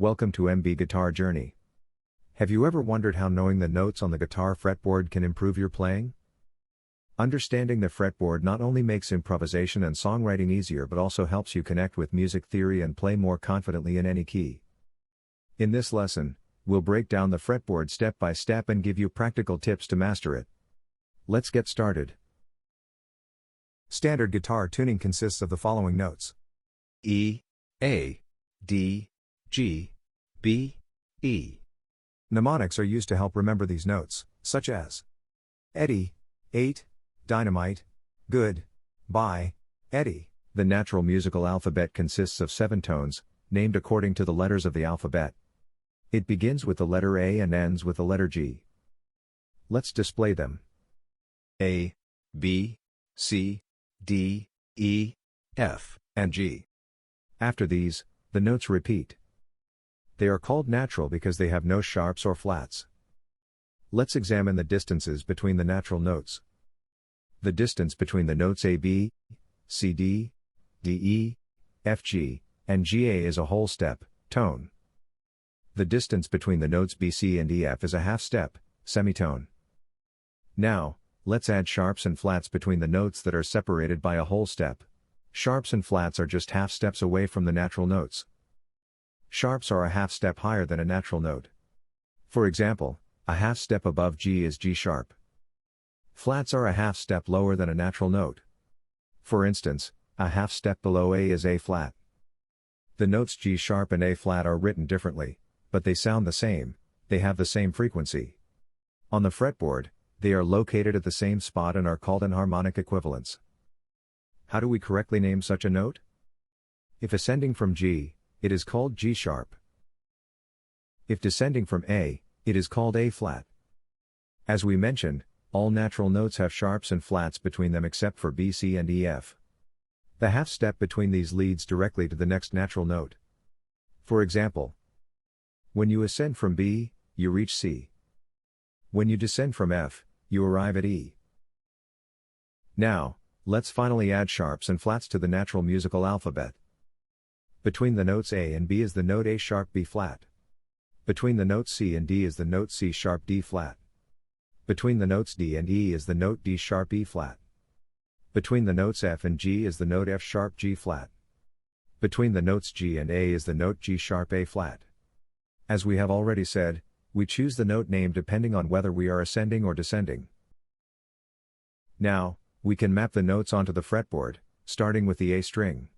Welcome to MB Guitar Journey. Have you ever wondered how knowing the notes on the guitar fretboard can improve your playing? Understanding the fretboard not only makes improvisation and songwriting easier but also helps you connect with music theory and play more confidently in any key. In this lesson, we'll break down the fretboard step by step and give you practical tips to master it. Let's get started. Standard guitar tuning consists of the following notes: E, A, D, G, B, E. Mnemonics are used to help remember these notes, such as Eddie, 8, Dynamite, Good, Bye, Eddie. The natural musical alphabet consists of 7 tones, named according to the letters of the alphabet. It begins with the letter A and ends with the letter G. Let's display them. A, B, C, D, E, F, and G. After these, the notes repeat. They are called natural because they have no sharps or flats. Let's examine the distances between the natural notes. The distance between the notes A, B, C, D, D, E, F, G, and G, A is a whole step, tone. The distance between the notes B, C, and E, F is a half step, semitone. Now, let's add sharps and flats between the notes that are separated by a whole step. Sharps and flats are just half steps away from the natural notes. Sharps are a half step higher than a natural note. For example, a half step above G is G sharp. Flats are a half step lower than a natural note. For instance, a half step below A is A flat. The notes G sharp and A flat are written differently, but they sound the same, they have the same frequency. On the fretboard, they are located at the same spot and are called enharmonic equivalents. How do we correctly name such a note? If ascending from G, it is called G sharp. If descending from A, it is called A flat. As we mentioned, all natural notes have sharps and flats between them except for B, C, and E, F. The half step between these leads directly to the next natural note. For example, when you ascend from B, you reach C. When you descend from F, you arrive at E. Now, let's finally add sharps and flats to the natural musical alphabet. Between the notes A and B is the note A sharp B flat. Between the notes C and D is the note C sharp D flat. Between the notes D and E is the note D sharp E flat. Between the notes F and G is the note F sharp G flat. Between the notes G and A is the note G sharp A flat. As we have already said, we choose the note name depending on whether we are ascending or descending. Now, we can map the notes onto the fretboard, starting with the A string.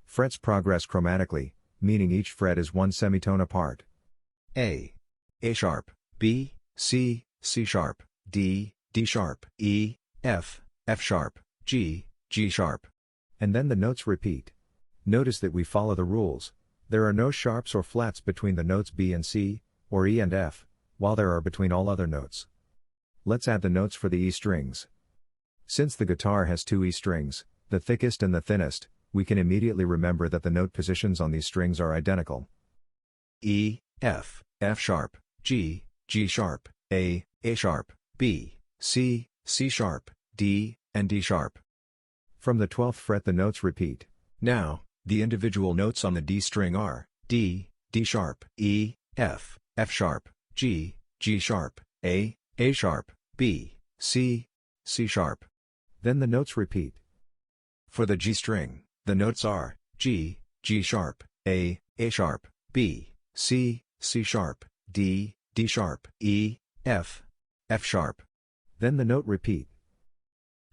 Frets progress chromatically, meaning each fret is one semitone apart. A sharp, B, C, C sharp, D, D sharp, E, F, F sharp, G, G sharp. And then the notes repeat. Notice that we follow the rules. There are no sharps or flats between the notes B and C, or E and F, while there are between all other notes. Let's add the notes for the E strings. Since the guitar has 2 E strings, the thickest and the thinnest, we can immediately remember that the note positions on these strings are identical. E, F, F sharp, G, G sharp, A sharp, B, C, C sharp, D, and D sharp. From the 12th fret the notes repeat. Now, the individual notes on the D string are D, D sharp, E, F, F sharp, G, G sharp, A sharp, B, C, C sharp. Then the notes repeat. For the G string, the notes are G, G sharp, A sharp, B, C, C sharp, D, D sharp, E, F, F sharp. Then the note repeat.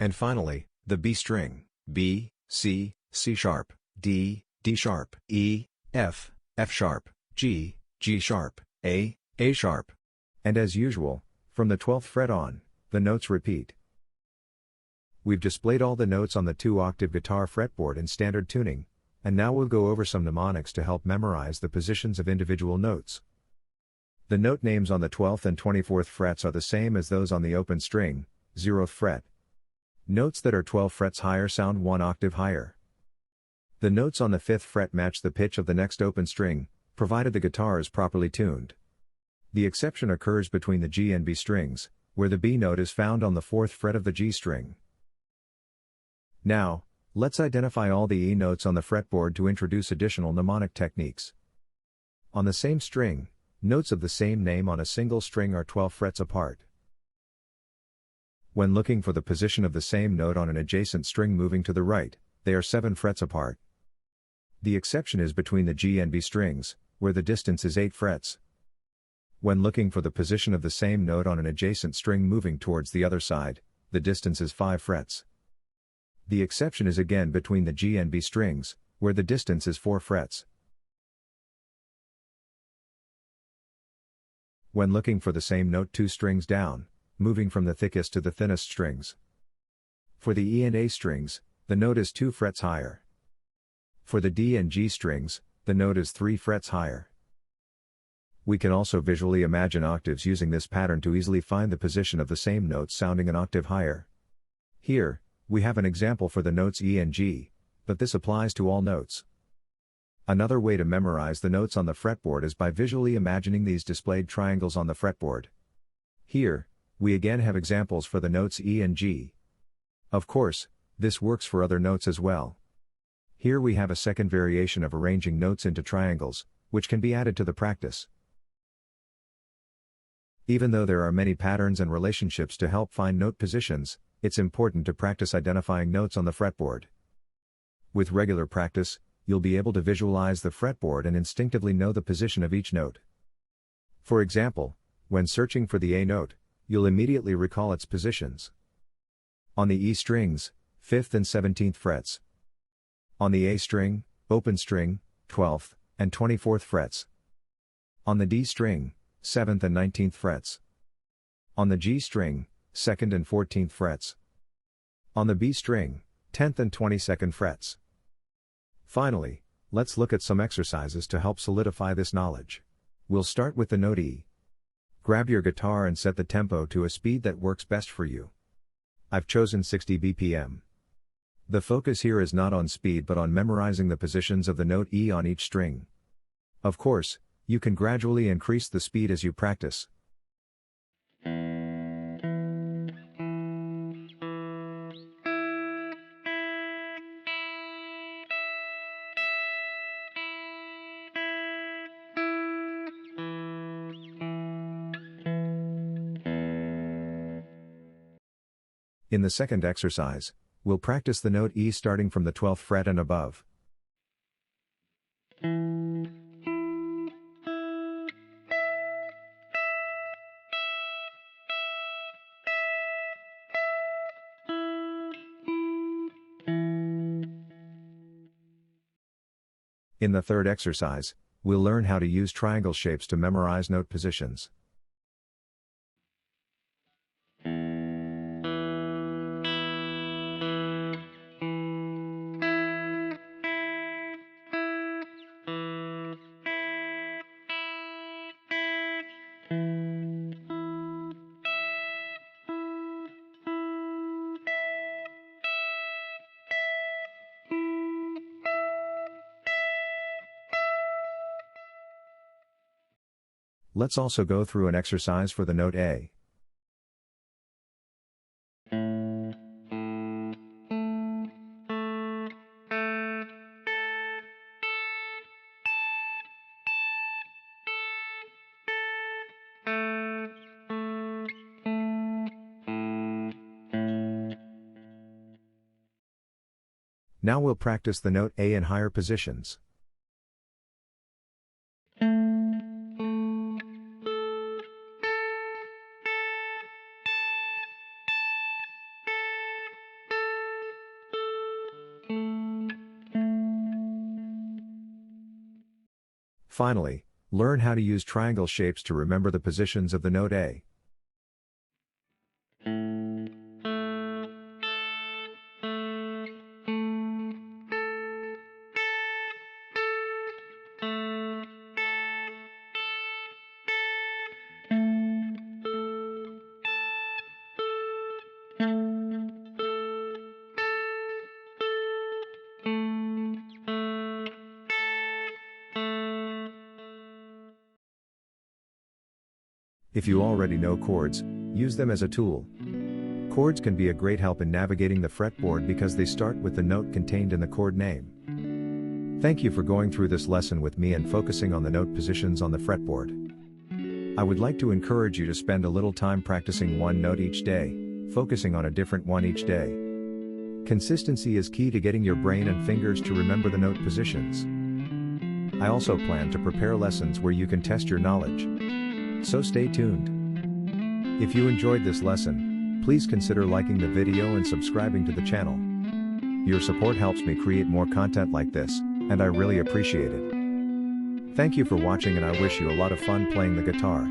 And finally, the B string, B, C, C sharp, D, D sharp, E, F, F sharp, G, G sharp, A sharp. And as usual, from the 12th fret on, the notes repeat. We've displayed all the notes on the 2-octave guitar fretboard in standard tuning, and now we'll go over some mnemonics to help memorize the positions of individual notes. The note names on the 12th and 24th frets are the same as those on the open string, 0th fret. Notes that are 12 frets higher sound 1 octave higher. The notes on the 5th fret match the pitch of the next open string, provided the guitar is properly tuned. The exception occurs between the G and B strings, where the B note is found on the 4th fret of the G string. Now, let's identify all the E notes on the fretboard to introduce additional mnemonic techniques. On the same string, notes of the same name on a single string are 12 frets apart. When looking for the position of the same note on an adjacent string moving to the right, they are 7 frets apart. The exception is between the G and B strings, where the distance is 8 frets. When looking for the position of the same note on an adjacent string moving towards the other side, the distance is 5 frets. The exception is again between the G and B strings, where the distance is 4 frets. When looking for the same note 2 strings down, moving from the thickest to the thinnest strings. For the E and A strings, the note is 2 frets higher. For the D and G strings, the note is 3 frets higher. We can also visually imagine octaves using this pattern to easily find the position of the same note sounding an octave higher. Here, we have an example for the notes E and G, but this applies to all notes. Another way to memorize the notes on the fretboard is by visually imagining these displayed triangles on the fretboard. Here, we again have examples for the notes E and G. Of course, this works for other notes as well. Here we have a second variation of arranging notes into triangles, which can be added to the practice. Even though there are many patterns and relationships to help find note positions, it's important to practice identifying notes on the fretboard. With regular practice, you'll be able to visualize the fretboard and instinctively know the position of each note. For example, when searching for the A note, you'll immediately recall its positions. On the E strings, 5th and 17th frets. On the A string, open string, 12th and 24th frets. On the D string, 7th and 19th frets. On the G string, 2nd and 14th frets. On the B string, 10th and 22nd frets. Finally, let's look at some exercises to help solidify this knowledge. We'll start with the note E. Grab your guitar and set the tempo to a speed that works best for you. I've chosen 60 BPM. The focus here is not on speed but on memorizing the positions of the note E on each string. Of course, you can gradually increase the speed as you practice. In the second exercise, we'll practice the note E starting from the 12th fret and above. In the third exercise, we'll learn how to use triangle shapes to memorize note positions. Let's also go through an exercise for the note A. Now we'll practice the note A in higher positions. Finally, learn how to use triangle shapes to remember the positions of the note A. If you already know chords, use them as a tool. Chords can be a great help in navigating the fretboard because they start with the note contained in the chord name. Thank you for going through this lesson with me and focusing on the note positions on the fretboard. I would like to encourage you to spend a little time practicing one note each day, focusing on a different one each day. Consistency is key to getting your brain and fingers to remember the note positions. I also plan to prepare lessons where you can test your knowledge. So stay tuned. If you enjoyed this lesson, please consider liking the video and subscribing to the channel. Your support helps me create more content like this, and I really appreciate it. Thank you for watching, and I wish you a lot of fun playing the guitar.